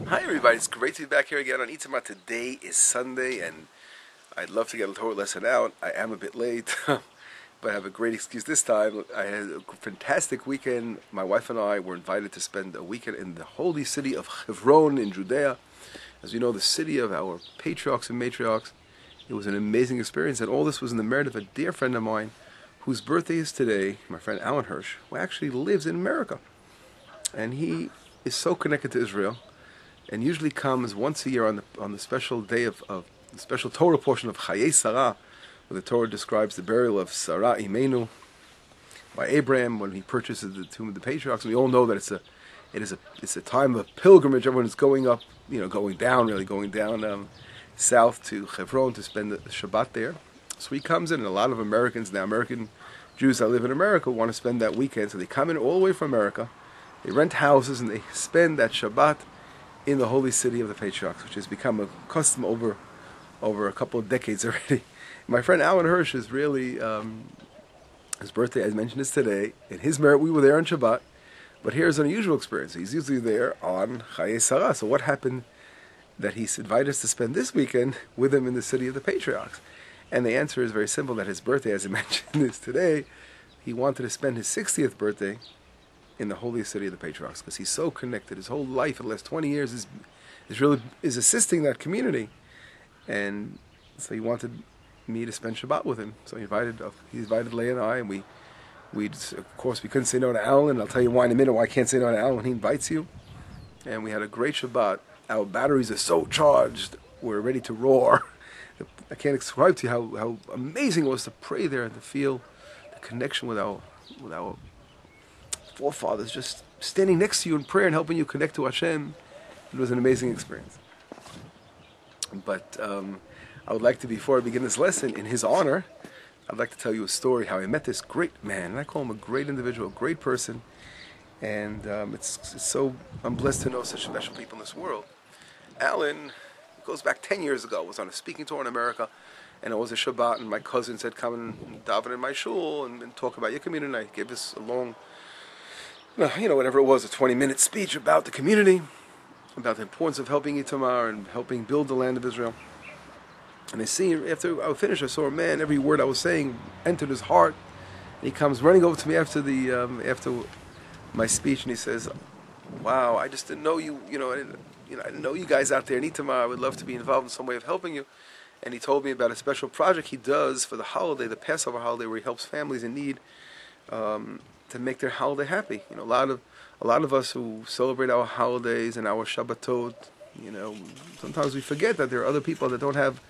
Hi everybody, it's great to be back here again on Itzama. Today is Sunday and I'd love to get a Torah lesson out. I am a bit late, but I have a great excuse this time. I had a fantastic weekend. My wife and I were invited to spend a weekend in the holy city of Hebron in Judea. As you know, the city of our patriarchs and matriarchs. It was an amazing experience, and all this was in the merit of a dear friend of mine whose birthday is today, my friend Alan Hirsch, who actually lives in America. And he is so connected to Israel, and usually comes once a year on the special day of the special Torah portion of Chayei Sarah, where the Torah describes the burial of Sarah Imenu by Abraham when he purchases the tomb of the patriarchs. And we all know that it's a time of pilgrimage. Everyone is going up, going down south to Hebron to spend the Shabbat there. So he comes in, and a lot of Americans now, American Jews that live in America, want to spend that weekend. So they come in all the way from America. They rent houses and they spend that Shabbat in the holy city of the patriarchs, which has become a custom over a couple of decades already. My friend Alan Hirsch is really, his birthday, as mentioned, is today. In his merit, we were there on Shabbat, but here's an unusual experience. He's usually there on Chayei Sarah. So what happened that he's invited us to spend this weekend with him in the city of the patriarchs? And the answer is very simple, that his birthday, as I mentioned, is today. He wanted to spend his 60th birthday in the holy city of the patriarchs, because he's so connected. His whole life for the last 20 years is assisting that community, and so he wanted me to spend Shabbat with him. So he invited Leah and I, and we of course we couldn't say no to Alan. I'll tell you why in a minute, why I can't say no to Alan when he invites you. And we had a great Shabbat. Our batteries are so charged, we're ready to roar. I can't describe to you how amazing it was to pray there and to feel the connection with our forefathers, just standing next to you in prayer and helping you connect to Hashem. It was an amazing experience. But I would like to, before I begin this lesson, in his honor, I'd like to tell you a story how I met this great man, and I call him a great individual, a great person, and it's so, I'm blessed to know such special people in this world. Alan goes back 10 years ago. I was on a speaking tour in America, and it was a Shabbat, and my cousin said, come and daven in my shul and talk about your community. And I gave this a long, whatever it was, a 20-minute speech about the community, about the importance of helping Itamar and helping build the land of Israel. And after I finished, I saw a man, every word I was saying entered his heart. And he comes running over to me after my speech, and he says, wow, I just didn't know you, I didn't know you guys out there in Itamar. I would love to be involved in some way of helping you. And he told me about a special project he does for the holiday, the Passover holiday, where he helps families in need to make their holiday happy. A lot of us who celebrate our holidays and our Shabbatot, sometimes we forget that there are other people that don't have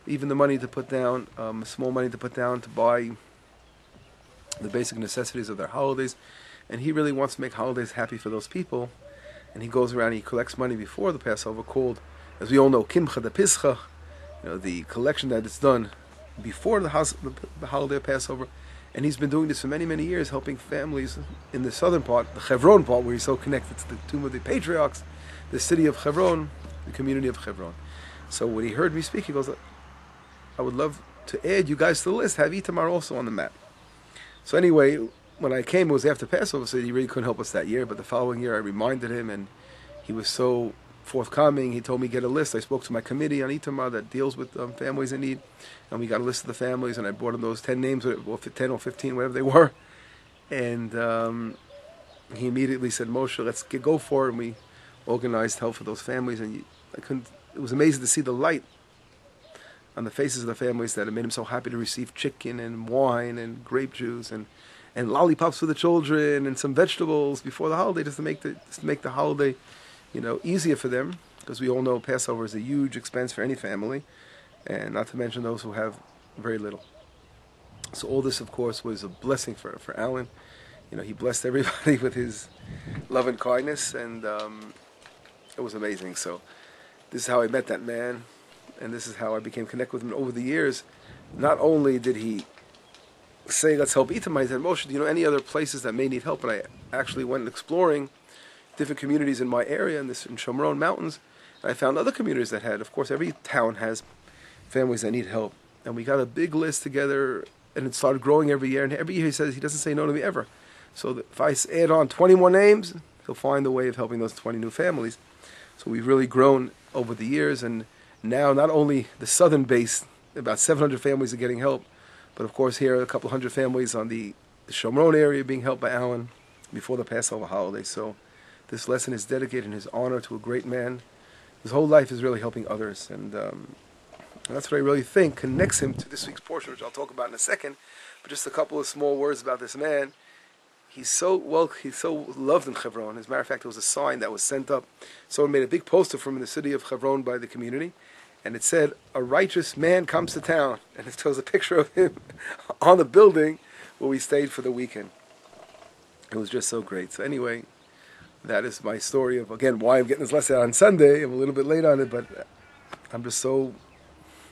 even the money to put down, small money to put down to buy the basic necessities of their holidays. And he really wants to make holidays happy for those people. And he goes around and he collects money before the Passover, called, as we all know, Kimcha de Pischa, the collection that is done before the holiday of Passover. And he's been doing this for many, many years, helping families in the southern part, the Hebron part, where he's so connected to the tomb of the patriarchs, the city of Hebron, the community of Hebron. So when he heard me speak, he goes, I would love to add you guys to the list, have Itamar also on the map. So anyway, when I came, it was after Passover, so he really couldn't help us that year, but the following year I reminded him, and he was so forthcoming. He told me get a list. I spoke to my committee on Itamar that deals with families in need, and we got a list of the families, and I brought him those 10 names, or 10 or 15, whatever they were, and he immediately said, Moshe, let's go for it, and we organized help for those families, and it was amazing to see the light on the faces of the families that it made him so happy to receive chicken and wine and grape juice and lollipops for the children and some vegetables before the holiday, just to make the holiday easier for them, because we all know Passover is a huge expense for any family, and not to mention those who have very little. So all this, of course, was a blessing for Alan. He blessed everybody with his love and kindness, and it was amazing. So this is how I met that man, and this is how I became connected with him over the years. Not only did he say, let's help Itamar, he said, Moshe, do you know any other places that may need help? And I actually went exploring different communities in my area, in Shomron Mountains, and I found other communities that had, of course, every town has families that need help. And we got a big list together, and it started growing every year, and every year he says he doesn't say no to me ever. So if I add on 21 names, he'll find a way of helping those 20 new families. So we've really grown over the years, and now not only the southern base, about 700 families are getting help, but of course here are a couple hundred families on the Shomron area being helped by Alan before the Passover holiday. So this lesson is dedicated in his honor to a great man. His whole life is really helping others, and that's what I really think connects him to this week's portion, which I'll talk about in a second. But just a couple of small words about this man. He's so loved in Hebron. As a matter of fact, there was a sign that was sent up. Someone made a big poster from the city of Hebron by the community, and it said, "A righteous man comes to town." And it shows a picture of him on the building where we stayed for the weekend. It was just so great. So anyway, that is my story of, again, why I'm getting this lesson on Sunday. I'm a little bit late on it, but I'm just so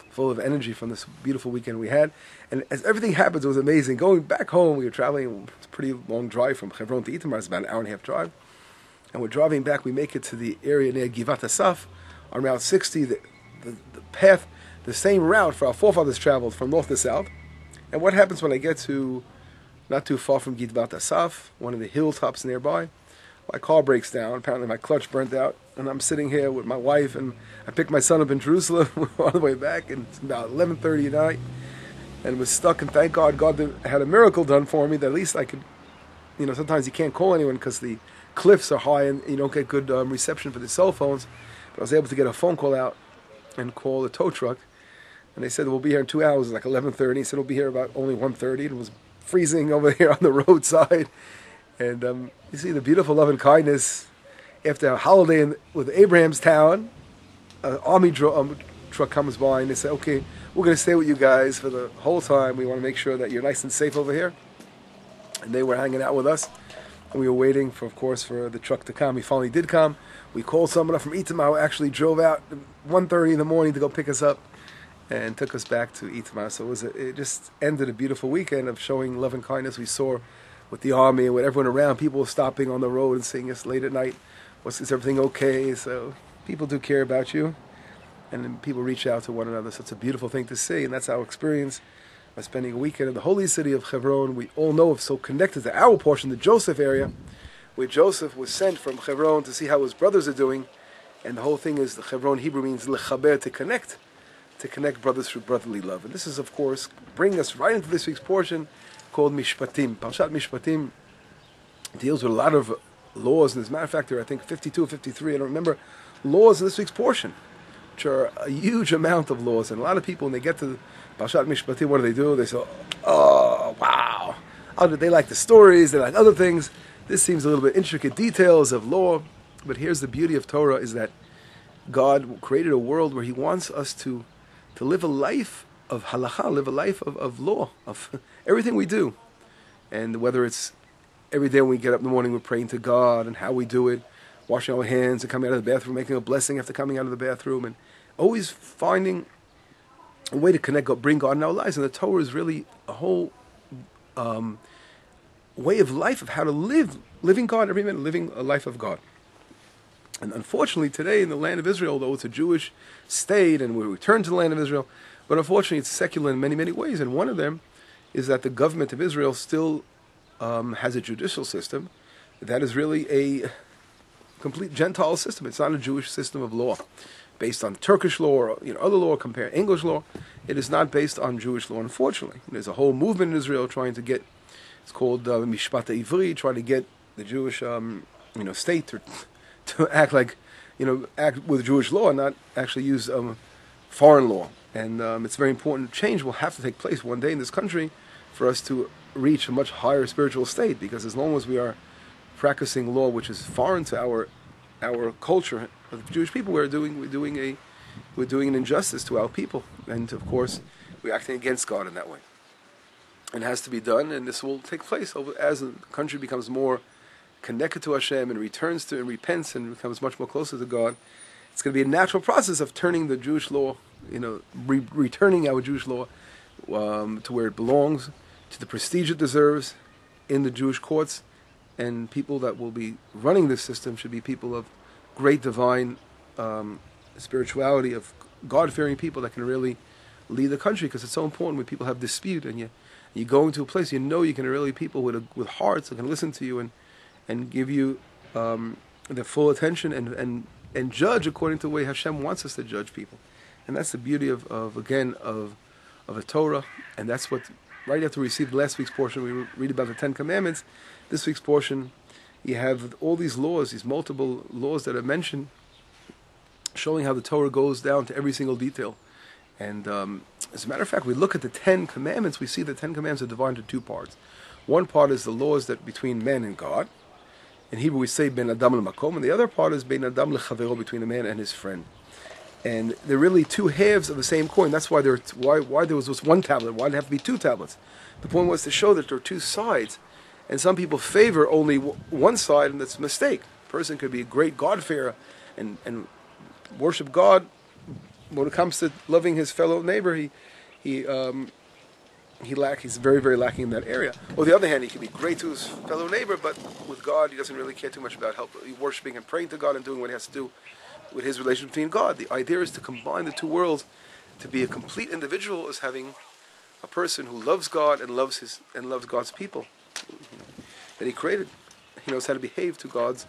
full of energy from this beautiful weekend we had. And as everything happens, it was amazing. Going back home, we were traveling, it's a pretty long drive from Hebron to Itamar. It's about an hour and a half drive. And we're driving back, we make it to the area near Givat Asaf. On Route 60, the path, the same route for our forefathers traveled from north to south. And what happens when I get to, not too far from Givat Asaf, one of the hilltops nearby, my car breaks down. Apparently my clutch burnt out, and I'm sitting here with my wife, and I picked my son up in Jerusalem. We're on the way back, and it's about 11:30 at night, and was stuck. And thank God, had a miracle done for me that at least I could, sometimes you can't call anyone because the cliffs are high and you don't get good reception for the cell phones. But I was able to get a phone call out and call the tow truck, and they said we'll be here in 2 hours. It was like 11:30. He said we'll be here about only 1:30. It was freezing over here on the roadside. And you see the beautiful love and kindness. After a holiday with Abraham's town, an army truck comes by and they say, "Okay, we're going to stay with you guys for the whole time. We want to make sure that you're nice and safe over here." And they were hanging out with us. And we were waiting, for the truck to come. He finally did come. We called someone up from Itamar who actually drove out at 1:30 in the morning to go pick us up and took us back to Itamar. So it just ended a beautiful weekend of showing love and kindness. We saw with the army and with everyone around, people were stopping on the road and seeing us late at night. Is everything okay? So people do care about you, and then people reach out to one another. So it's a beautiful thing to see, and that's our experience by spending a weekend in the holy city of Hebron. We all know it's so connected to our portion, the Joseph area, where Joseph was sent from Hebron to see how his brothers are doing. And the whole thing is, the Hebron Hebrew means lechaber, to connect brothers through brotherly love. And this is, of course, bringing us right into this week's portion called Mishpatim. Parashat Mishpatim deals with a lot of laws, and as a matter of fact, there are, I think, 52 or 53, I don't remember, laws in this week's portion, which are a huge amount of laws. And a lot of people, when they get to Parashat Mishpatim, what do? They say, "Oh, wow." They like the stories, they like other things. This seems a little bit intricate details of law, but here's the beauty of Torah, is that God created a world where He wants us to live a life of halakha, live a life of law, of everything we do. And whether it's every day when we get up in the morning, we're praying to God, and how we do it, washing our hands and coming out of the bathroom, making a blessing after coming out of the bathroom, and always finding a way to connect God, bring God in our lives. And the Torah is really a whole way of life of how to living God every minute, living a life of God. And unfortunately today in the land of Israel, though it's a Jewish state and we return to the land of Israel, but unfortunately it's secular in many, many ways. And one of them is that the government of Israel still has a judicial system that is really a complete Gentile system. It's not a Jewish system of law based on Turkish law or other law, compare English law. It is not based on Jewish law, unfortunately. There's a whole movement in Israel trying to get, it's called Mishpat Ivri, trying to get the Jewish state to act like, act with Jewish law and not actually use foreign law. And it's very important. Change will have to take place one day in this country for us to reach a much higher spiritual state, because as long as we are practicing law which is foreign to our culture of the Jewish people, we're doing an injustice to our people, and of course we're acting against God in that way. And it has to be done, and this will take place as the country becomes more connected to Hashem and returns to and repents and becomes much more closer to God. It's going to be a natural process of turning the Jewish law, returning our Jewish law to where it belongs, to the prestige it deserves in the Jewish courts. And people that will be running this system should be people of great divine spirituality, of God-fearing people that can really lead the country, because it's so important when people have dispute and you go into a place, you can really people with hearts that can listen to you and give you their full attention and judge according to the way Hashem wants us to judge people. And that's the beauty of a Torah, and that's what, right after we received last week's portion, we read about the Ten Commandments. This week's portion, you have all these laws, these multiple laws that are mentioned, showing how the Torah goes down to every single detail. And as a matter of fact, we look at the Ten Commandments, we see the Ten Commandments are divided into two parts. One part is the laws that between man and God. In Hebrew we say ben adam l'makom, and the other part is ben adam l'chavero, between a man and his friend. And they're really two halves of the same coin. That's why why there was just one tablet. Why did it have to be two tablets? The point was to show that there are two sides. And some people favor only one side, and that's a mistake. A person could be a great God-fearer and worship God. When it comes to loving his fellow neighbor, he's very, very lacking in that area. On the other hand, he can be great to his fellow neighbor, but with God, he doesn't really care too much about worshiping and praying to God and doing what he has to do with his relation between God. The idea is to combine the two worlds. To be a complete individual is having a person who loves God and loves God's people that he created. He knows how to behave to God's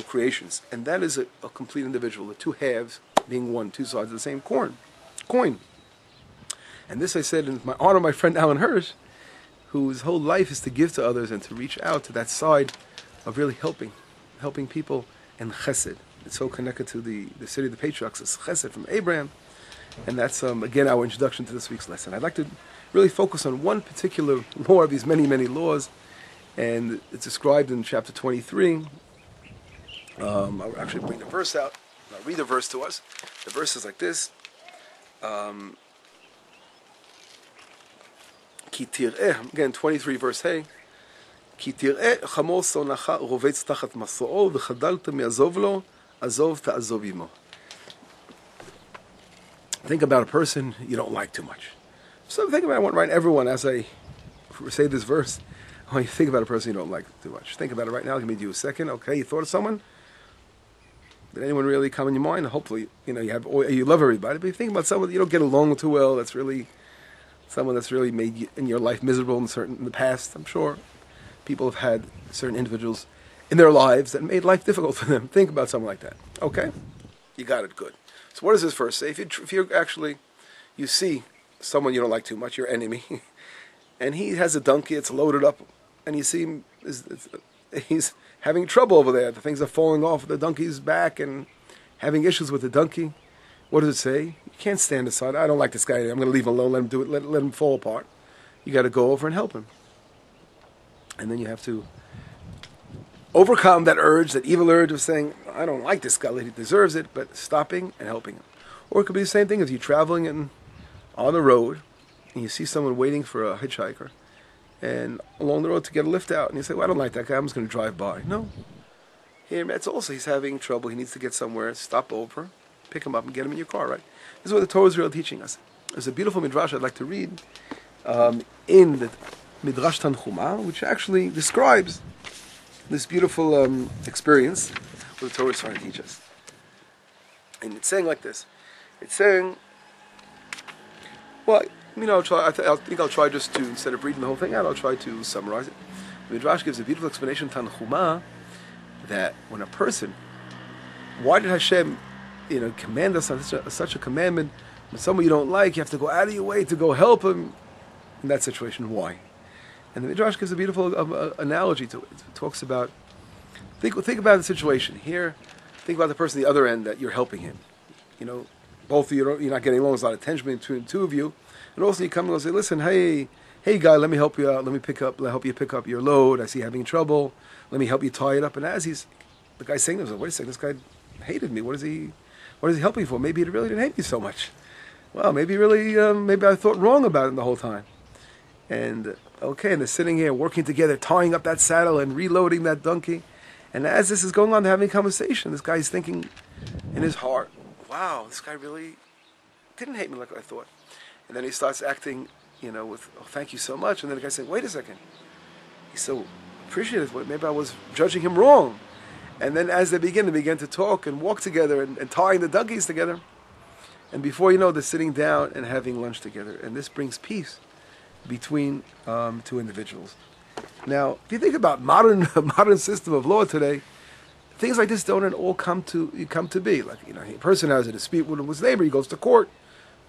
creations, and that is a complete individual. The two halves being one, two sides of the same coin. And this I said in my honor, my friend Alan Hirsch, whose whole life is to give to others and to reach out to that side of really helping people, and chesed. It's so connected to the city of the patriarchs. It's chesed from Abraham, and that's again our introduction to this week's lesson. I'd like to really focus on one particular law of these many, many laws, and it's described in chapter 23. I'll actually bring the verse out. I'll read the verse to us. The verse is like this. Again, 23 verse Hey. כי תראה חמור שונאך רובץ תחת מסעו וחדלת מעזוב לו, עזוב תעזוב עמו. Think about a person you don't like too much. So think about it, right? Everyone, as I say this verse, when you think about a person you don't like too much, think about it right now. Give me you a second. Okay, you thought of someone? Did anyone really come in your mind? Hopefully, you love everybody, but you think about someone that you don't get along too well. That's really someone that's really made you, in your life miserable in the past. I'm sure people have had certain individuals in their lives that made life difficult for them. Think about someone like that. Okay, you got it. Good. So what does this verse say? If you're actually, you see someone you don't like too much, your enemy, and he has a donkey, it's loaded up, and you see him, he's having trouble over there. The things are falling off the donkey's back and having issues with the donkey. What does it say? You can't stand aside. I don't like this guy. I'm going to leave him alone. Let him do it. Let him fall apart. You got to go over and help him. And then you have to overcome that urge, that evil urge of saying, I don't like this guy. He deserves it, but stopping and helping him. Or it could be the same thing as you traveling on the road and you see someone waiting for a hitchhiker and along the road to get a lift out, and you say, well, I don't like that guy, I'm just going to drive by. No. Here, it's also, he's having trouble, he needs to get somewhere, stop over, pick him up and get him in your car, right? This is what the Torah is really teaching us. There's a beautiful midrash I'd like to read in the Midrash Tanchuma, which actually describes this beautiful experience what the Torah is trying to teach us. And it's saying like this. It's saying, well, I think I'll try just to, instead of reading the whole thing out, I'll try to summarize it. The Midrash gives a beautiful explanation, Tanchuma, that when a person, why did Hashem, command us on such a commandment? When someone you don't like, you have to go out of your way to go help him. In that situation, why? And the Midrash gives a beautiful analogy to it. It talks about, think about the situation here. Think about the person at the other end that you're helping him. Both of you, you're not getting along. There's a lot of tension between the two of you. And also you come and say, listen, hey guy, let me help you out. Let me help you pick up your load. I see you having trouble. Let me help you tie it up. And as the guy's saying this, wait a second, this guy hated me. What is he helping for? Maybe he really didn't hate me so much. Well, maybe I thought wrong about him the whole time. And okay, and they're sitting here working together, tying up that saddle and reloading that donkey. And as this is going on, they're having a conversation. This guy's thinking in his heart, wow, this guy really didn't hate me like I thought. And then he starts acting, with, oh, thank you so much. And then the guy's saying, wait a second. He's so appreciative. Maybe I was judging him wrong. And then as they begin to talk and walk together and tying the donkeys together. And before you know, they're sitting down and having lunch together. And this brings peace between two individuals. Now, if you think about modern system of law today, things like this don't all come to be. Like, a person has a dispute with his neighbor, he goes to court,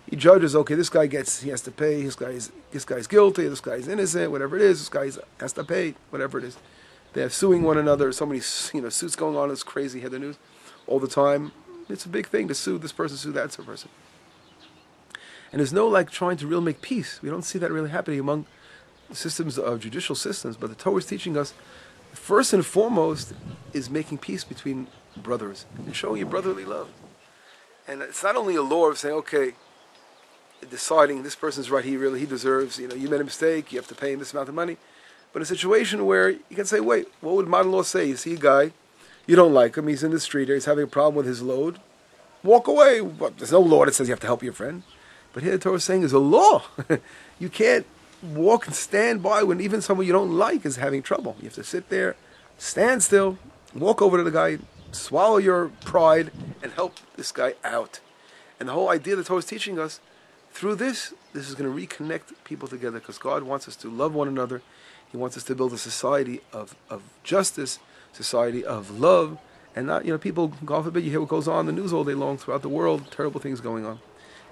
he judges, okay, he has to pay, this guy's guilty, this guy's innocent, whatever it is, this guy has to pay, whatever it is. They're suing one another, so many suits going on, it's crazy, hear the news all the time. It's a big thing to sue this person, sue that person. And there's no like trying to really make peace. We don't see that really happening among systems of judicial systems, but the Torah is teaching us, first and foremost, is making peace between brothers and showing you brotherly love. And it's not only a law of saying, okay, deciding this person's right, he deserves, you made a mistake, you have to pay him this amount of money. But a situation where you can say, wait, what would modern law say? You see a guy, you don't like him, he's in the street, or he's having a problem with his load, walk away. There's no law that says you have to help your friend. But here the Torah is saying there's a law. You can't walk and stand by when even someone you don't like is having trouble. You have to sit there, stand still, walk over to the guy, swallow your pride, and help this guy out. And the whole idea the Torah is teaching us, through this is going to reconnect people together, because God wants us to love one another. He wants us to build a society of justice, society of love, and not, people, God forbid, you hear what goes on in the news all day long throughout the world, terrible things going on.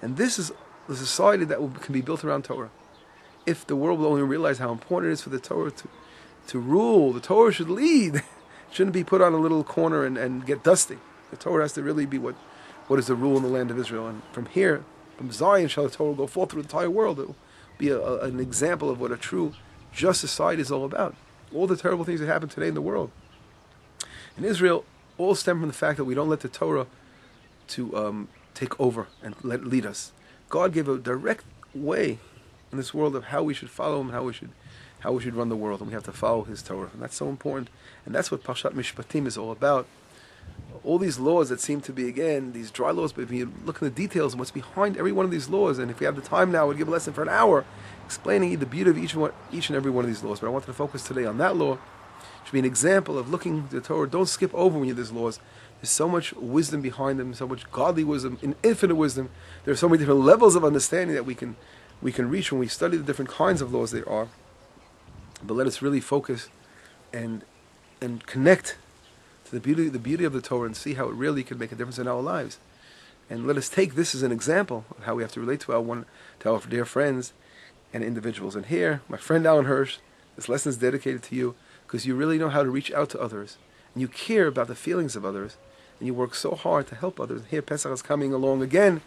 And this is the society that can be built around Torah. If the world will only realize how important it is for the Torah to rule, the Torah should lead. It shouldn't be put on a little corner and get dusty. The Torah has to really be what is the rule in the land of Israel. And from here, from Zion, shall the Torah go forth through the entire world. It will be an example of what a true, just society is all about. All the terrible things that happen today in the world, in Israel, all stem from the fact that we don't let the Torah to take over and lead us. God gave a direct way in this world of how we should follow Him, how we should run the world, and we have to follow His Torah, and that's so important. And that's what Parashat Mishpatim is all about. All these laws that seem to be, again, these dry laws, but if you look in the details and what's behind every one of these laws, and if we have the time now, we'd give a lesson for an hour explaining the beauty of each and every one of these laws. But I wanted to focus today on that law. It should be an example of looking at the Torah. Don't skip over when you do these laws. There's so much wisdom behind them, so much godly wisdom, infinite wisdom. There are so many different levels of understanding that we can reach when we study the different kinds of laws there are. But let us really focus and connect to the beauty of the Torah and see how it really can make a difference in our lives. And let us take this as an example of how we have to relate to our dear friends and individuals. And here, my friend Alan Hirsch, this lesson is dedicated to you because you really know how to reach out to others. And you care about the feelings of others. And you work so hard to help others. Here, Pesach is coming along again.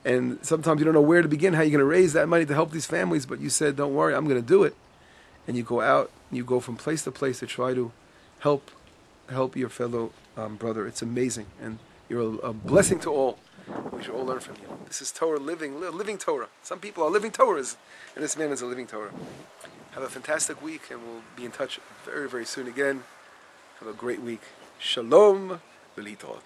And sometimes you don't know where to begin, how you're going to raise that money to help these families. But you said, don't worry, I'm going to do it. And you go out, and you go from place to place to try to help your fellow brother. It's amazing. And you're a blessing to all. We should all learn from you. This is Torah, living Torah. Some people are living Torahs, and this man is a living Torah. Have a fantastic week, and we'll be in touch very, very soon again. Have a great week. Shalom v'litrot.